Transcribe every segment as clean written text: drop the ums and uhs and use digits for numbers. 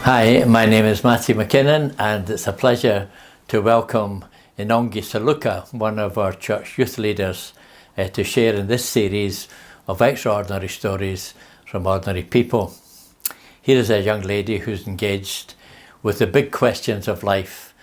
Hi, my name is Matthew McKinnon, and it's a pleasure to welcome Inonge Siluka, one of our church youth leaders, to share in this series of extraordinary stories from ordinary people. Here is a young lady who's engaged with the big questions of life,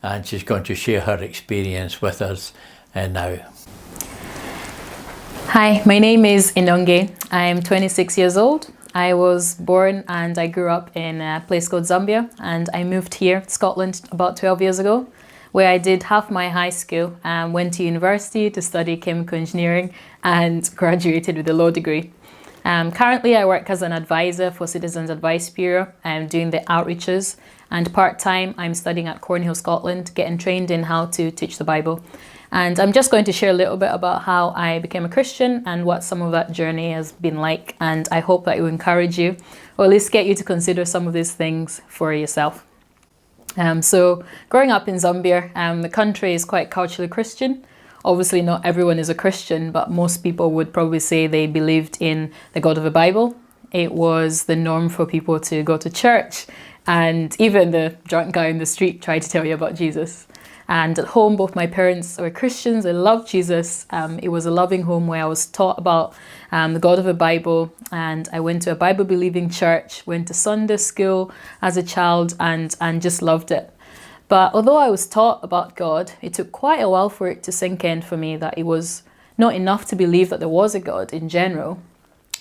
and she's going to share her experience with us now. Hi, my name is Inonge. I'm 26 years old. I was born and I grew up in a place called Zambia, and I moved here, Scotland, about 12 years ago, where I did half my high school and went to university to study chemical engineering and graduated with a law degree. Currently, I work as an advisor for Citizens Advice Bureau. I'm doing the outreaches, and part-time I'm studying at Cornhill, Scotland, getting trained in how to teach the Bible. And I'm just going to share a little bit about how I became a Christian and what some of that journey has been like. And I hope that it will encourage you, or at least get you to consider some of these things for yourself. So growing up in Zambia, the country is quite culturally Christian. Obviously not everyone is a Christian, but most people would probably say they believed in the God of the Bible. It was the norm for people to go to church, and even the drunk guy in the street tried to tell you about Jesus. And at home, both my parents were Christians. They loved Jesus. It was a loving home where I was taught about the God of the Bible. And I went to a Bible-believing church, went to Sunday school as a child, and just loved it. But although I was taught about God, it took quite a while for it to sink in for me that it was not enough to believe that there was a God in general.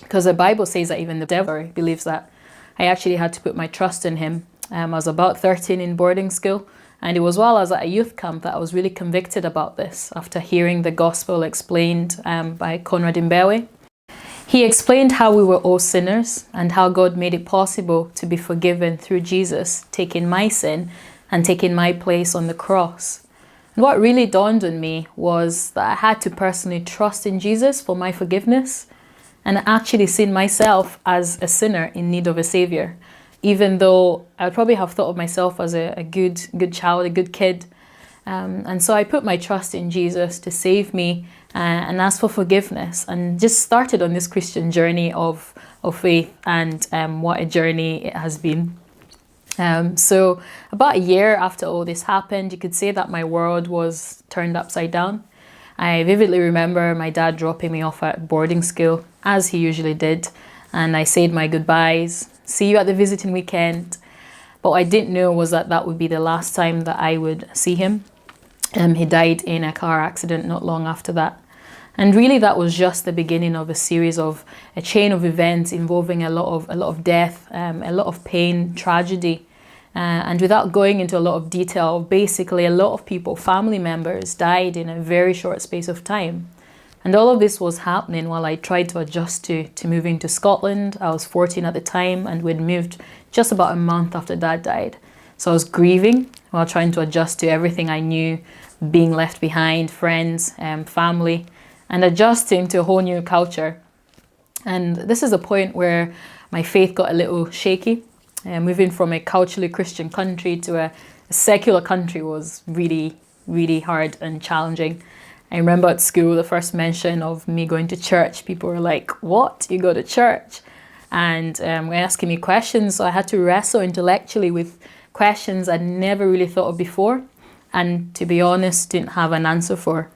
Because the Bible says that even the devil believes that. I actually had to put my trust in him. I was about 13 in boarding school. And it was while I was at a youth camp that I was really convicted about this after hearing the gospel explained by Conrad Mbewe. He explained how we were all sinners and how God made it possible to be forgiven through Jesus taking my sin and taking my place on the cross. And what really dawned on me was that I had to personally trust in Jesus for my forgiveness and actually see myself as a sinner in need of a savior. Even though I would probably have thought of myself as a good child, a good kid. And so I put my trust in Jesus to save me and asked for forgiveness, and just started on this Christian journey of faith, and what a journey it has been. So about a year after all this happened, you could say that my world was turned upside down. I vividly remember my dad dropping me off at boarding school, as he usually did, and I said my goodbyes. See you at the visiting weekend. But what I didn't know was that that would be the last time that I would see him. He died in a car accident not long after that. And really that was just the beginning of a chain of events involving a lot of death, a lot of pain, tragedy. And without going into a lot of detail, basically a lot of people, family members, died in a very short space of time. And all of this was happening while I tried to adjust to moving to Scotland. I was 14 at the time, and we'd moved just about a month after Dad died. So I was grieving while trying to adjust to everything I knew, being left behind, friends, family, and adjusting to a whole new culture. And this is a point where my faith got a little shaky. Moving from a culturally Christian country to a secular country was really, really hard and challenging. I remember at school, the first mention of me going to church, people were like, "What? You go to church?" And were asking me questions, so I had to wrestle intellectually with questions I'd never really thought of before, and to be honest, didn't have an answer for.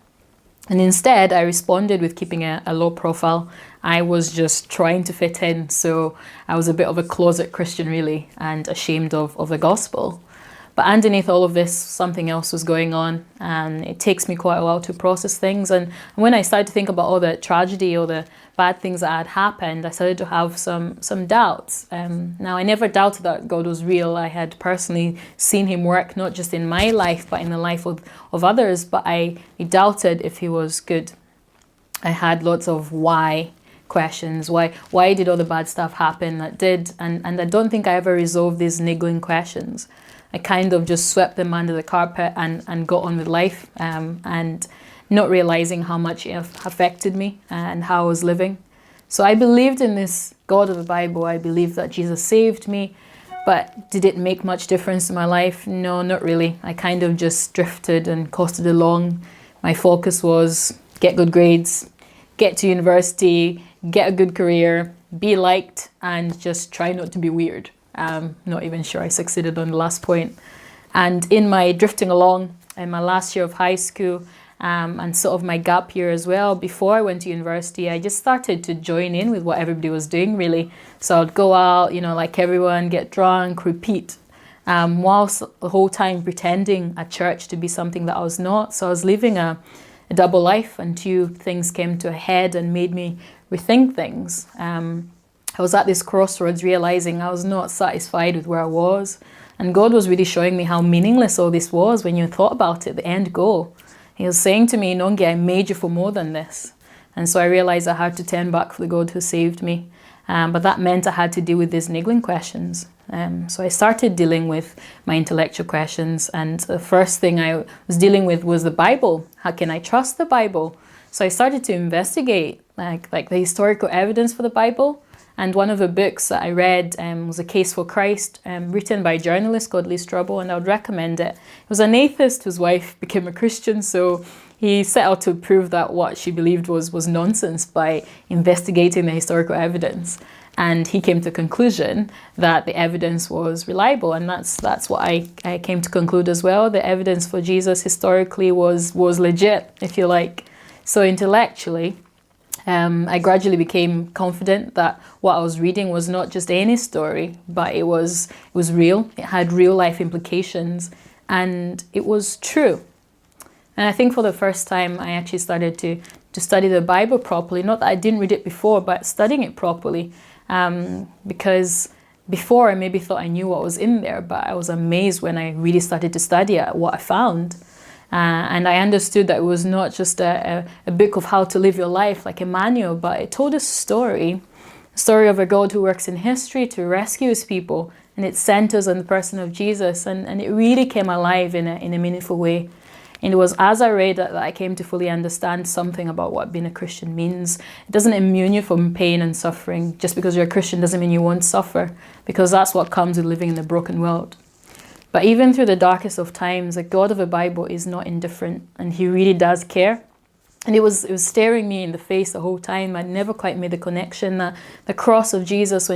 And instead, I responded with keeping a low profile. I was just trying to fit in, so I was a bit of a closet Christian, really, and ashamed of the gospel. But underneath all of this, something else was going on, and it takes me quite a while to process things. And when I started to think about all the tragedy or the bad things that had happened, I started to have some doubts. Now, I never doubted that God was real. I had personally seen him work, not just in my life, but in the life of others. But I doubted if he was good. I had lots of why questions. Why did all the bad stuff happen that did? And I don't think I ever resolved these niggling questions. I kind of just swept them under the carpet and got on with life, and not realizing how much it affected me and how I was living. So I believed in this God of the Bible. I believed that Jesus saved me, but did it make much difference in my life? No, not really. I kind of just drifted and coasted along. My focus was get good grades, get to university, get a good career, be liked, and just try not to be weird. Not even sure I succeeded on the last point. And in my drifting along in my last year of high school, and sort of my gap year as well, before I went to university, I just started to join in with what everybody was doing, really. So I'd go out, like everyone, get drunk, repeat, whilst the whole time pretending at church to be something that I was not. So I was living a double life until things came to a head and made me rethink things. I was at this crossroads realizing I was not satisfied with where I was. And God was really showing me how meaningless all this was when you thought about it, the end goal. He was saying to me, Inonge, I made you for more than this. And so I realized I had to turn back for the God who saved me. But that meant I had to deal with these niggling questions. So I started dealing with my intellectual questions. And the first thing I was dealing with was the Bible. How can I trust the Bible? So I started to investigate like the historical evidence for the Bible. And one of the books that I read was A Case for Christ, written by a journalist called Lee Strobel, and I would recommend it. He was an atheist whose wife became a Christian, so he set out to prove that what she believed was nonsense by investigating the historical evidence. And he came to the conclusion that the evidence was reliable, and that's what I came to conclude as well. The evidence for Jesus historically was legit, if you like. So intellectually, I gradually became confident that what I was reading was not just any story, but it was real. It had real life implications, and it was true. And I think for the first time, I actually started to study the Bible properly. Not that I didn't read it before, but studying it properly. Because before I maybe thought I knew what was in there, but I was amazed when I really started to study it, what I found. And I understood that it was not just a book of how to live your life, like a manual, but it told a story of a God who works in history to rescue his people. And it centers on the person of Jesus. And it really came alive in a meaningful way. And it was as I read that I came to fully understand something about what being a Christian means. It doesn't immune you from pain and suffering. Just because you're a Christian doesn't mean you won't suffer, because that's what comes with living in a broken world. But even through the darkest of times, the God of the Bible is not indifferent, and he really does care. And it was staring me in the face the whole time. I never quite made the connection that the cross of Jesus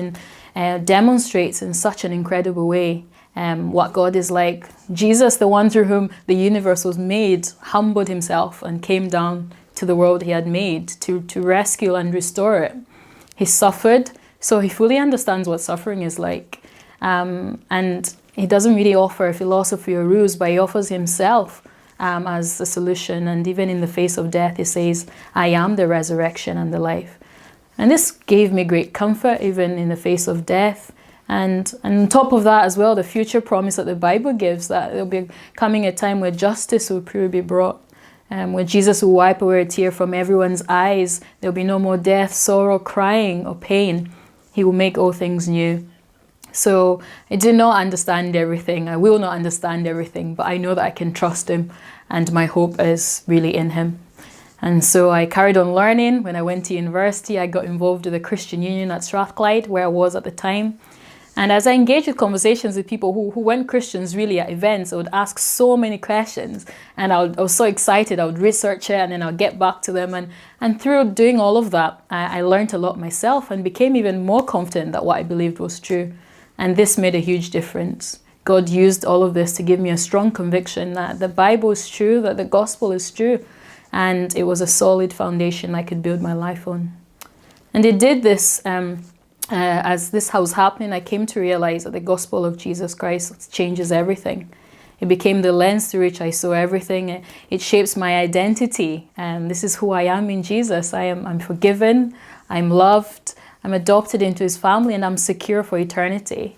demonstrates in such an incredible way what God is like. Jesus, the one through whom the universe was made, humbled himself and came down to the world he had made to rescue and restore it. He suffered, so he fully understands what suffering is like. And he doesn't really offer a philosophy or rules, but he offers himself as the solution. And even in the face of death, he says, I am the resurrection and the life. And this gave me great comfort, even in the face of death. And on top of that as well, the future promise that the Bible gives, that there'll be coming a time where justice will be brought, where Jesus will wipe away a tear from everyone's eyes. There'll be no more death, sorrow, crying, or pain. He will make all things new. So I did not understand everything. I will not understand everything, but I know that I can trust him, and my hope is really in him. And so I carried on learning. When I went to university, I got involved with the Christian Union at Strathclyde, where I was at the time. And as I engaged with conversations with people who weren't Christians really at events, I would ask so many questions, and I was so excited. I would research it, and then I'll get back to them. And through doing all of that, I learned a lot myself and became even more confident that what I believed was true. And this made a huge difference. God used all of this to give me a strong conviction that the Bible is true, that the gospel is true, and it was a solid foundation I could build my life on. And it did this. As this was happening, I came to realize that the gospel of Jesus Christ changes everything. It became the lens through which I saw everything. It shapes my identity, and this is who I am in Jesus. I'm forgiven, I'm loved, I'm adopted into his family, and I'm secure for eternity.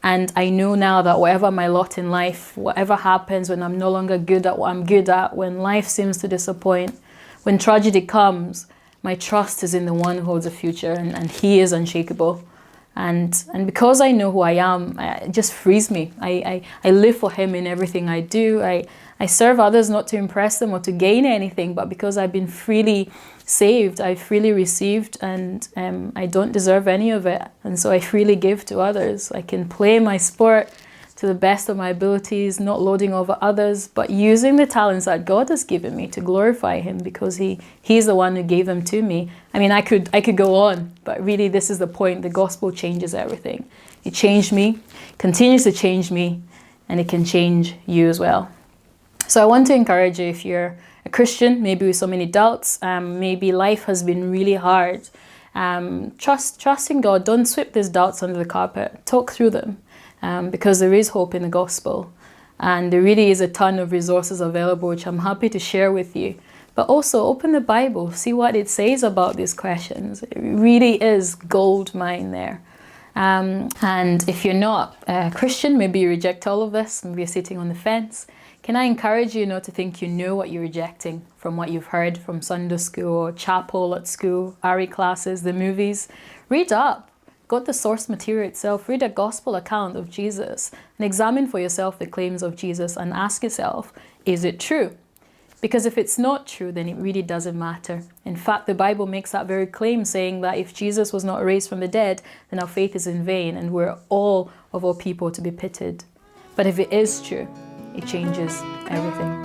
And I know now that whatever my lot in life, whatever happens when I'm no longer good at what I'm good at, when life seems to disappoint, when tragedy comes, my trust is in the one who holds a future, and he is unshakable. And because I know who I am, it just frees me. I live for him in everything I do. I serve others not to impress them or to gain anything, but because I've been freely saved, I freely received, and I don't deserve any of it. And so I freely give to others. I can play my sport to the best of my abilities, not lording over others, but using the talents that God has given me to glorify Him, because He's the one who gave them to me. I mean, I could go on, but really this is the point. The gospel changes everything. It changed me, continues to change me, and it can change you as well. So I want to encourage you, if you're a Christian, maybe with so many doubts, maybe life has been really hard, trust in God. Don't sweep these doubts under the carpet. Talk through them, because there is hope in the gospel, and there really is a ton of resources available, which I'm happy to share with you. But also open the Bible, see what it says about these questions. It really is gold mine there. And if you're not a Christian, maybe you reject all of this, maybe you're sitting on the fence, can I encourage you not to think you know what you're rejecting from what you've heard from Sunday school or chapel at school, RE classes, the movies. Read up. Go to the source material itself. Read a gospel account of Jesus and examine for yourself the claims of Jesus and ask yourself, is it true? Because if it's not true, then it really doesn't matter. In fact, the Bible makes that very claim, saying that if Jesus was not raised from the dead, then our faith is in vain and we're all of all people to be pitied. But if it is true, it changes everything.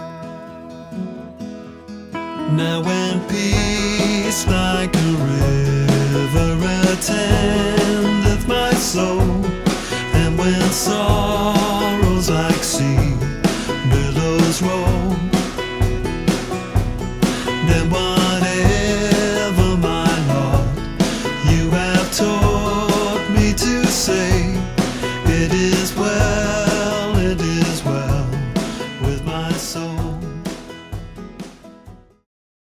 Now when peace like a river attendeth my soul, and when sorrows like sea